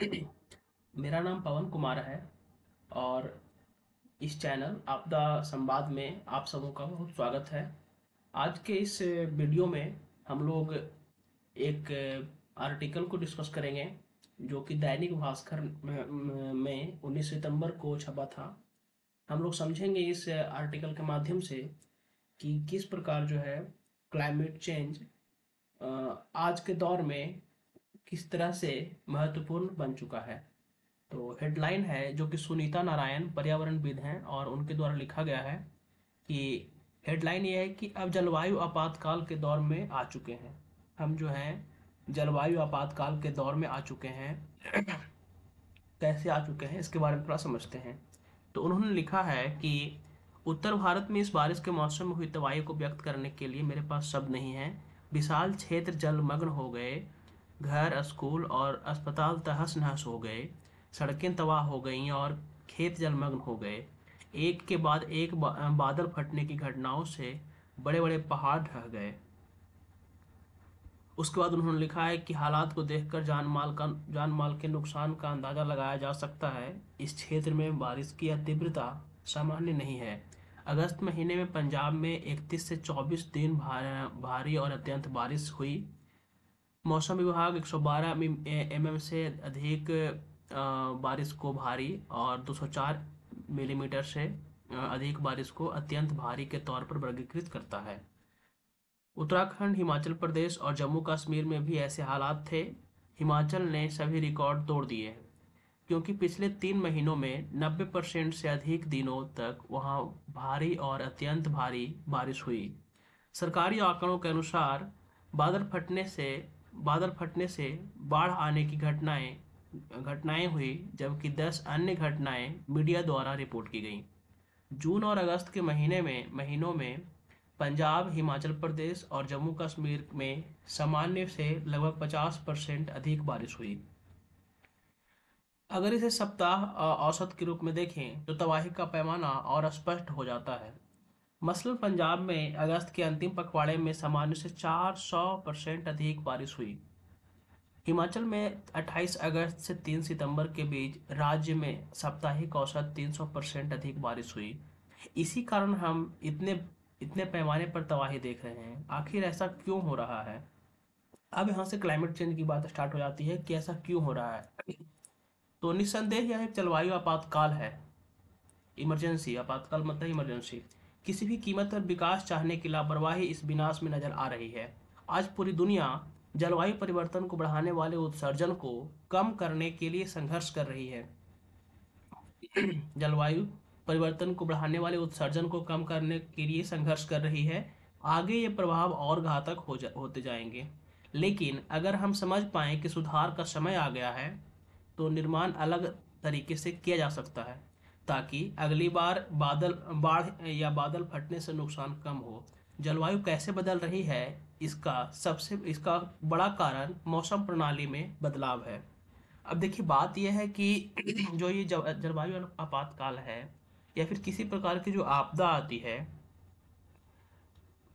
मेरा नाम पवन कुमार है और इस चैनल आपदा संवाद में आप सबों का बहुत स्वागत है। आज के इस वीडियो में हम लोग एक आर्टिकल को डिस्कस करेंगे जो कि दैनिक भास्कर में 19 सितंबर को छपा था। हम लोग समझेंगे इस आर्टिकल के माध्यम से कि किस प्रकार जो है क्लाइमेट चेंज आज के दौर में किस तरह से महत्वपूर्ण बन चुका है। तो हेडलाइन है जो कि सुनीता नारायण पर्यावरणविद हैं और उनके द्वारा लिखा गया है कि हेडलाइन ये है कि अब जलवायु आपातकाल के दौर में आ चुके हैं। हम जो हैं जलवायु आपातकाल के दौर में आ चुके हैं। कैसे आ चुके हैं इसके बारे में थोड़ा समझते हैं। तो उन्होंने लिखा है कि उत्तर भारत में इस बारिश के मौसम में हुई तबाही को व्यक्त करने के लिए मेरे पास शब्द नहीं है। विशाल क्षेत्र जलमग्न हो गए, घर, स्कूल और अस्पताल तहस नहस हो गए, सड़कें तबाह हो गईं और खेत जलमग्न हो गए। एक के बाद एक बादल फटने की घटनाओं से बड़े बड़े पहाड़ ढह गए। उसके बाद उन्होंने लिखा है कि हालात को देखकर जान माल के नुकसान का अंदाजा लगाया जा सकता है। इस क्षेत्र में बारिश की तीव्रता सामान्य नहीं है। अगस्त महीने में पंजाब में 31 से 24 दिन भारी और अत्यंत बारिश हुई। मौसम विभाग 112 mm से अधिक बारिश को भारी और 204 मिलीमीटर से अधिक बारिश को अत्यंत भारी के तौर पर वर्गीकृत करता है। उत्तराखंड, हिमाचल प्रदेश और जम्मू कश्मीर में भी ऐसे हालात थे। हिमाचल ने सभी रिकॉर्ड तोड़ दिए हैं क्योंकि पिछले 3 महीनों में 90% से अधिक दिनों तक वहां भारी और अत्यंत भारी बारिश हुई। सरकारी आंकड़ों के अनुसार बादल फटने से बाढ़ आने की घटनाएं हुई, जबकि 10 अन्य घटनाएं मीडिया द्वारा रिपोर्ट की गईं। जून और अगस्त के महीनों में पंजाब, हिमाचल प्रदेश और जम्मू कश्मीर में सामान्य से लगभग 50% अधिक बारिश हुई। अगर इसे सप्ताह औसत के रूप में देखें तो तबाही का पैमाना और स्पष्ट हो जाता है। मसलन पंजाब में अगस्त के अंतिम पखवाड़े में सामान्य से 400% अधिक बारिश हुई। हिमाचल में 28 अगस्त से 3 सितंबर के बीच राज्य में साप्ताहिक औसत 300% अधिक बारिश हुई। इसी कारण हम इतने इतने पैमाने पर तबाही देख रहे हैं। आखिर ऐसा क्यों हो रहा है? अब यहाँ से क्लाइमेट चेंज की बात स्टार्ट हो जाती है कि ऐसा क्यों हो रहा है। तो निस्संदेह यह एक जलवायु आपातकाल है। इमरजेंसी, आपातकाल मतलब इमरजेंसी। किसी भी कीमत पर विकास चाहने की लापरवाही इस विनाश में नजर आ रही है। आज पूरी दुनिया जलवायु परिवर्तन को बढ़ाने वाले उत्सर्जन को कम करने के लिए संघर्ष कर रही है। जलवायु परिवर्तन को बढ़ाने वाले उत्सर्जन को कम करने के लिए संघर्ष कर रही है। आगे ये प्रभाव और घातक होते जाएंगे। लेकिन अगर हम समझ पाएं कि सुधार का समय आ गया है तो निर्माण अलग तरीके से किया जा सकता है ताकि अगली बार बादल फटने से नुकसान कम हो। जलवायु कैसे बदल रही है, इसका बड़ा कारण मौसम प्रणाली में बदलाव है। अब देखिए, बात यह है कि जो ये जलवायु आपातकाल है या फिर किसी प्रकार की जो आपदा आती है,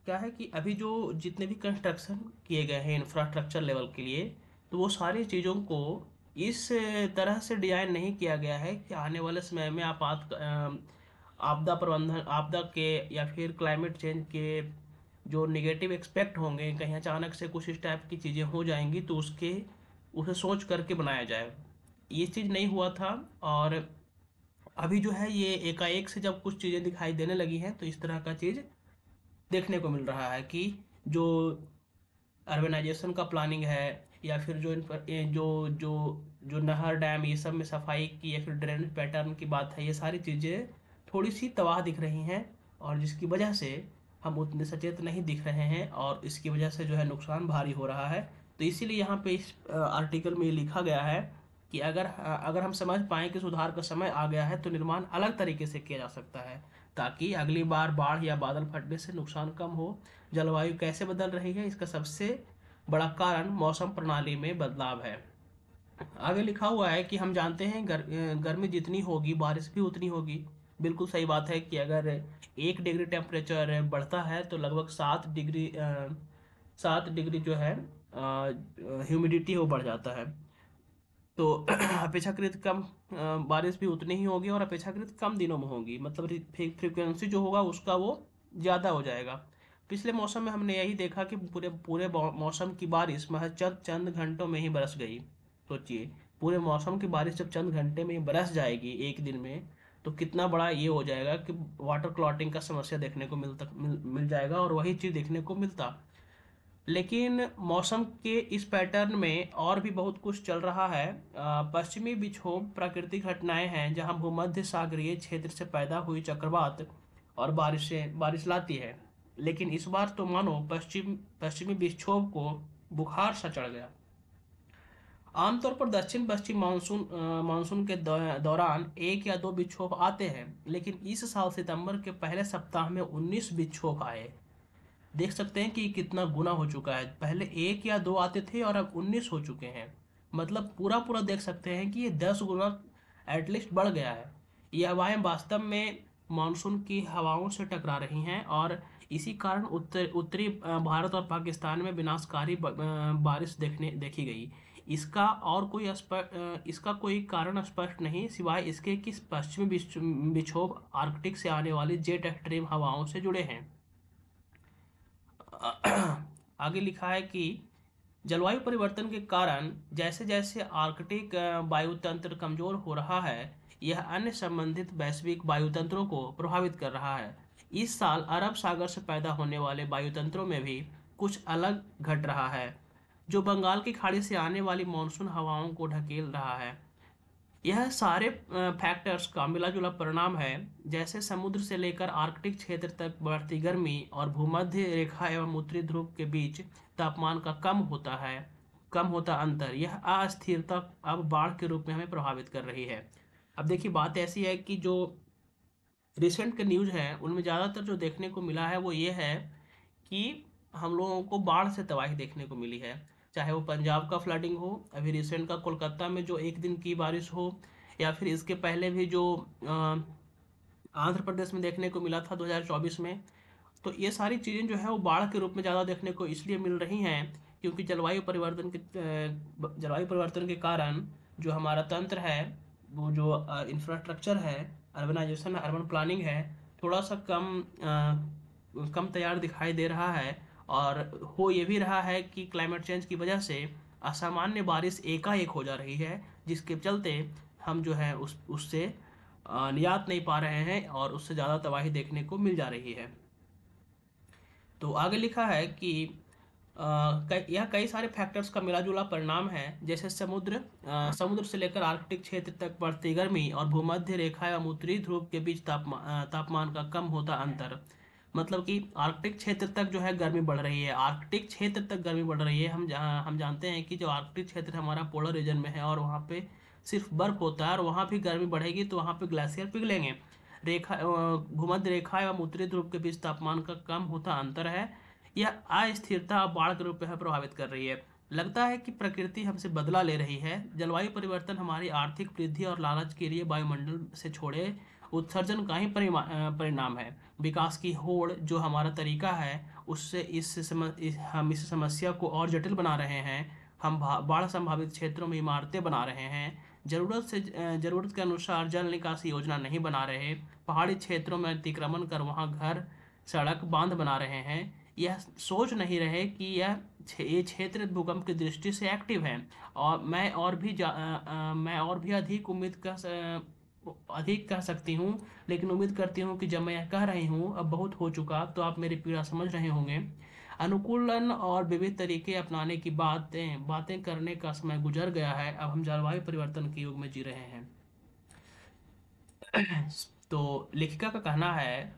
क्या है कि अभी जो जितने भी कंस्ट्रक्शन किए गए हैं इंफ्रास्ट्रक्चर लेवल के लिए, तो वो सारी चीज़ों को इस तरह से डिजाइन नहीं किया गया है कि आने वाले समय में आपदा के या फिर क्लाइमेट चेंज के जो निगेटिव एक्सपेक्ट होंगे, कहीं अचानक से कुछ इस टाइप की चीज़ें हो जाएंगी तो उसे सोच करके बनाया जाए। ये चीज़ नहीं हुआ था और अभी जो है ये एकाएक से जब कुछ चीज़ें दिखाई देने लगी हैं तो इस तरह का चीज़ देखने को मिल रहा है कि जो अर्बनाइजेशन का प्लानिंग है या फिर जो जो जो नहर, डैम, ये सब में सफाई की या फिर ड्रेनेज पैटर्न की बात है, ये सारी चीज़ें थोड़ी सी तबाह दिख रही हैं और जिसकी वजह से हम उतने सचेत नहीं दिख रहे हैं और इसकी वजह से जो है नुकसान भारी हो रहा है। तो इसीलिए यहाँ पे इस आर्टिकल में ये लिखा गया है कि अगर हम समझ पाएं कि सुधार का समय आ गया है तो निर्माण अलग तरीके से किया जा सकता है ताकि अगली बार बाढ़ या बादल फटने से नुकसान कम हो। जलवायु कैसे बदल रही है, इसका सबसे बड़ा कारण मौसम प्रणाली में बदलाव है। आगे लिखा हुआ है कि हम जानते हैं गर्मी जितनी होगी बारिश भी उतनी होगी। बिल्कुल सही बात है कि अगर 1 डिग्री टेम्परेचर बढ़ता है तो लगभग 7 डिग्री जो है ह्यूमिडिटी वो बढ़ जाता है। तो अपेक्षाकृत कम बारिश भी उतनी ही होगी और अपेक्षाकृत कम दिनों में होगी, मतलब फ्रीक्वेंसी जो होगा उसका वो ज़्यादा हो जाएगा। पिछले मौसम में हमने यही देखा कि पूरे पूरे मौसम की बारिश महज चंद घंटों में ही बरस गई। सोचिए, पूरे मौसम की बारिश जब चंद घंटे में ही बरस जाएगी एक दिन में, तो कितना बड़ा ये हो जाएगा कि वाटर क्लॉटिंग का समस्या देखने को मिल जाएगा, और वही चीज़ देखने को मिलता। लेकिन मौसम के इस पैटर्न में और भी बहुत कुछ चल रहा है। पश्चिमी विक्षोभ प्राकृतिक घटनाएं हैं जहां भूमध्य सागरीय क्षेत्र से पैदा हुई चक्रवात और बारिश लाती है। लेकिन इस बार तो मानो पश्चिमी विक्षोभ को बुखार सा चढ़ गया। आमतौर पर दक्षिण पश्चिम मानसून के दौरान एक या दो विक्षोभ आते हैं, लेकिन इस साल सितंबर के पहले सप्ताह में 19 विक्षोभ आए। देख सकते हैं कि कितना गुना हो चुका है। पहले एक या दो आते थे और अब 19 हो चुके हैं। मतलब पूरा पूरा देख सकते हैं कि ये 10 गुना एटलीस्ट बढ़ गया है। ये हवाएं वास्तव में मानसून की हवाओं से टकरा रही हैं, और इसी कारण उत्तरी भारत और पाकिस्तान में विनाशकारी बारिश देखी गई। इसका कोई कारण स्पष्ट नहीं, सिवाय इसके कि पश्चिमी विक्षोभ आर्कटिक से आने वाली जेट एक्सट्रीम हवाओं से जुड़े हैं। आगे लिखा है कि जलवायु परिवर्तन के कारण जैसे जैसे आर्कटिक वायुतंत्र कमजोर हो रहा है, यह अन्य संबंधित वैश्विक वायुतंत्रों को प्रभावित कर रहा है। इस साल अरब सागर से पैदा होने वाले वायुतंत्रों में भी कुछ अलग घट रहा है, जो बंगाल की खाड़ी से आने वाली मानसून हवाओं को ढकेल रहा है। यह सारे फैक्टर्स का मिला जुला परिणाम है। जैसे समुद्र से लेकर आर्कटिक क्षेत्र तक बढ़ती गर्मी और भूमध्य रेखा एवं उत्तरी ध्रुव के बीच तापमान का कम होता अंतर, यह अस्थिरता अब बाढ़ के रूप में हमें प्रभावित कर रही है। अब देखिए, बात ऐसी है कि जो रिसेंट के न्यूज़ हैं उनमें ज़्यादातर जो देखने को मिला है वो ये है कि हम लोगों को बाढ़ से तबाही देखने को मिली है। चाहे वो पंजाब का फ्लडिंग हो, अभी रिसेंट का कोलकाता में जो एक दिन की बारिश हो, या फिर इसके पहले भी जो आंध्र प्रदेश में देखने को मिला था 2024 में। तो ये सारी चीज़ें जो है वो बाढ़ के रूप में ज़्यादा देखने को इसलिए मिल रही हैं क्योंकि जलवायु परिवर्तन के कारण जो हमारा तंत्र है, वो जो इंफ्रास्ट्रक्चर है, अर्बनाइजेशन, अर्बन प्लानिंग है, थोड़ा सा कम तैयार दिखाई दे रहा है। और हो ये भी रहा है कि क्लाइमेट चेंज की वजह से असामान्य बारिश एकाएक हो जा रही है, जिसके चलते हम जो है उससे निजात नहीं पा रहे हैं और उससे ज़्यादा तबाही देखने को मिल जा रही है। तो आगे लिखा है कि यह कई सारे फैक्टर्स का मिला जुला परिणाम है, जैसे समुद्र से लेकर आर्कटिक क्षेत्र तक बढ़ती गर्मी और भूमध्य रेखा एवं उत्तरी ध्रुव के बीच तापमान का कम होता अंतर। मतलब कि आर्कटिक क्षेत्र तक जो है गर्मी बढ़ रही है, आर्कटिक क्षेत्र तक गर्मी बढ़ रही है। हम जानते हैं कि जो आर्कटिक क्षेत्र हमारा पोलर रीजन में है और वहाँ पे सिर्फ बर्फ होता है, और वहाँ भी गर्मी बढ़ेगी तो वहाँ पे ग्लेशियर पिघलेंगे। भूमध्य रेखा एवं उत्तरी ध्रुव के बीच तापमान का कम होता अंतर है। यह अस्थिरता बाढ़ के रूप में प्रभावित कर रही है। लगता है कि प्रकृति हमसे बदला ले रही है। जलवायु परिवर्तन हमारी आर्थिक वृद्धि और लालच के लिए वायुमंडल से छोड़े उत्सर्जन का ही परिणाम है। विकास की होड़ जो हमारा तरीका है, उससे हम इस समस्या को और जटिल बना रहे हैं। हम बाढ़ संभावित क्षेत्रों में इमारतें बना रहे हैं, जरूरत के अनुसार जल निकासी योजना नहीं बना रहे, पहाड़ी क्षेत्रों में अतिक्रमण कर वहां घर, सड़क, बांध बना रहे हैं। यह सोच नहीं रहे कि ये क्षेत्र भूकंप की दृष्टि से एक्टिव है। और मैं और भी अधिक कह सकती हूँ, लेकिन उम्मीद करती हूँ कि जब मैं यह कह रही हूँ अब बहुत हो चुका, तो आप मेरी पीड़ा समझ रहे होंगे। अनुकूलन और विविध तरीके अपनाने की बातें करने का समय गुजर गया है। अब हम जलवायु परिवर्तन के युग में जी रहे हैं। तो लेखिका का कहना है,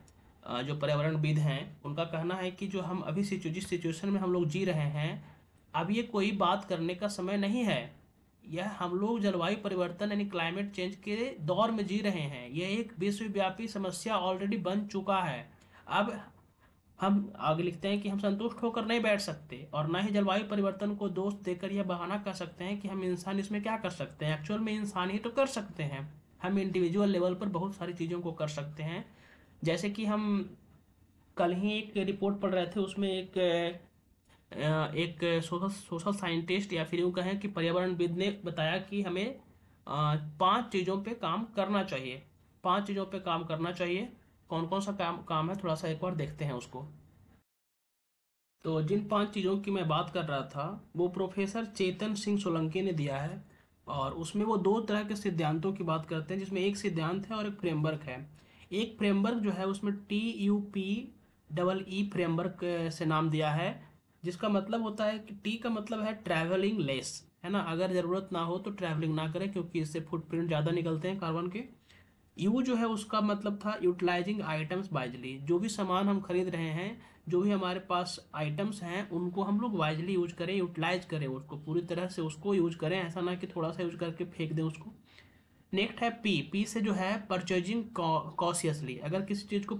जो पर्यावरणविद हैं उनका कहना है कि जो हम अभी जिस सिचुएशन में हम लोग जी रहे हैं, अब ये कोई बात करने का समय नहीं है। यह हम लोग जलवायु परिवर्तन यानी क्लाइमेट चेंज के दौर में जी रहे हैं। यह एक विश्वव्यापी समस्या ऑलरेडी बन चुका है। अब हम आगे लिखते हैं कि हम संतुष्ट होकर नहीं बैठ सकते और ना ही जलवायु परिवर्तन को दोष देकर यह बहाना कर सकते हैं कि हम इंसान इसमें क्या कर सकते हैं। एक्चुअल में इंसान ही तो कर सकते हैं। हम इंडिविजुअल लेवल पर बहुत सारी चीज़ों को कर सकते हैं। जैसे कि हम कल ही एक रिपोर्ट पढ़ रहे थे, उसमें एक सोशल साइंटिस्ट या फिर यूँ कहें कि पर्यावरणविद ने बताया कि हमें 5 चीज़ों पे काम करना चाहिए। 5 चीज़ों पे काम करना चाहिए। कौन कौन सा काम काम है, थोड़ा सा एक बार देखते हैं उसको। तो जिन 5 चीज़ों की मैं बात कर रहा था वो प्रोफेसर चेतन सिंह सोलंकी ने दिया है। और उसमें वो 2 तरह के सिद्धांतों की बात करते हैं, जिसमें एक सिद्धांत है और एक फ्रेमवर्क है। एक फ्रेमवर्क जो है उसमें TUPEE फ्रेमवर्क से नाम दिया है, जिसका मतलब होता है कि टी का मतलब है ट्रैवलिंग लेस, है ना। अगर ज़रूरत ना हो तो ट्रैवलिंग ना करें, क्योंकि इससे फुटप्रिंट ज़्यादा निकलते हैं कार्बन के। यू जो है उसका मतलब था यूटिलाइजिंग आइटम्स वाइजली, जो भी सामान हम खरीद रहे हैं, जो भी हमारे पास आइटम्स हैं, उनको हम लोग वाइजली यूज करें, यूटिलाइज करें, उसको पूरी तरह से उसको यूज करें, ऐसा ना कि थोड़ा सा यूज करके फेंक दें उसको। नेक्स्ट है पी। पी से जो है परचेजिंग कॉशियसली। अगर किसी चीज़ को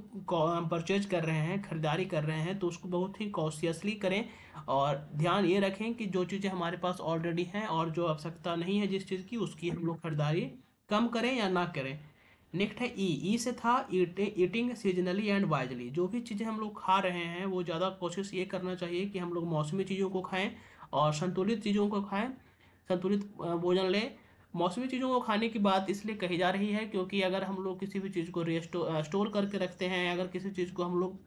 परचेज कर रहे हैं, खरीदारी कर रहे हैं, तो उसको बहुत ही कॉशियसली करें। और ध्यान ये रखें कि जो चीज़ें हमारे पास ऑलरेडी हैं और जो आवश्यकता नहीं है जिस चीज़ की, उसकी हम लोग खरीदारी कम करें या ना करें। नेक्स्ट है ई। ई से था ईटिंग सीजनली एंड वाइजली। जो भी चीज़ें हम लोग खा रहे हैं वो ज़्यादा कोशिश ये करना चाहिए कि हम लोग मौसमी चीज़ों को खाएं और संतुलित चीज़ों को खाएं, संतुलित भोजन लें। मौसमी चीज़ों को खाने की बात इसलिए कही जा रही है क्योंकि अगर हम लोग किसी भी चीज़ को स्टोर करके रखते हैं, अगर किसी चीज़ को हम लोग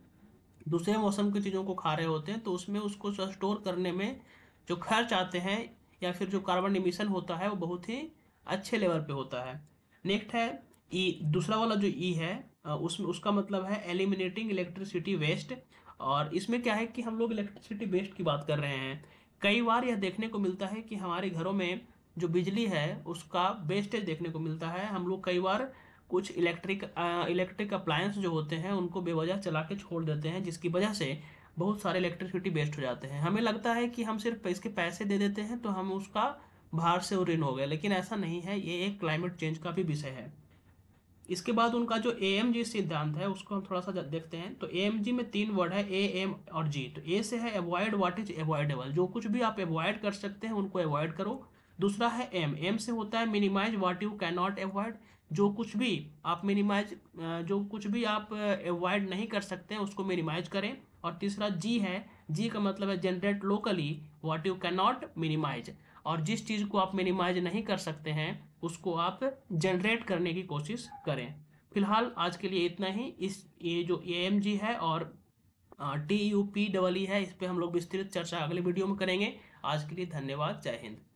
दूसरे मौसम की चीज़ों को खा रहे होते हैं, तो उसमें उसको स्टोर करने में जो खर्च आते हैं या फिर जो कार्बन इमिशन होता है वो बहुत ही अच्छे लेवल पे होता है। नेक्स्ट है ई। दूसरा वाला जो ई है उसमें उसका मतलब है एलिमिनेटिंग इलेक्ट्रिसिटी वेस्ट। और इसमें क्या है कि हम लोग इलेक्ट्रिसिटी वेस्ट की बात कर रहे हैं। कई बार यह देखने को मिलता है कि हमारे घरों में जो बिजली है उसका वेस्टेज देखने को मिलता है। हम लोग कई बार कुछ इलेक्ट्रिक अप्लायंस जो होते हैं उनको बेवजह चला के छोड़ देते हैं, जिसकी वजह से बहुत सारे इलेक्ट्रिसिटी वेस्ट हो जाते हैं। हमें लगता है कि हम सिर्फ इसके पैसे दे देते हैं तो हम उसका बाहर से ऋण हो गए, लेकिन ऐसा नहीं है। ये एक क्लाइमेट चेंज का भी विषय है। इसके बाद उनका जो AMG सिद्धांत है उसको हम थोड़ा सा देखते हैं। तो AMG में 3 वर्ड है, A, M और G। तो ए से है अवॉइड व्हाट इज अवॉइडेबल। जो कुछ भी आप अवॉइड कर सकते हैं उनको अवॉइड करो। दूसरा है M। M से होता है minimise what you can not avoid. जो कुछ भी आप मिनिमाइज जो कुछ भी आप अवॉइड नहीं कर सकते हैं उसको मिनिमाइज करें। और तीसरा G है। G का मतलब है generate locally what you can not minimise. और जिस चीज़ को आप मिनिमाइज नहीं कर सकते हैं उसको आप जनरेट करने की कोशिश करें। फिलहाल आज के लिए इतना ही। इस ये जो AMG है और TUPEE है, इस पे हम लोग विस्तृत चर्चा अगले वीडियो में करेंगे। आज के लिए धन्यवाद। जय हिंद।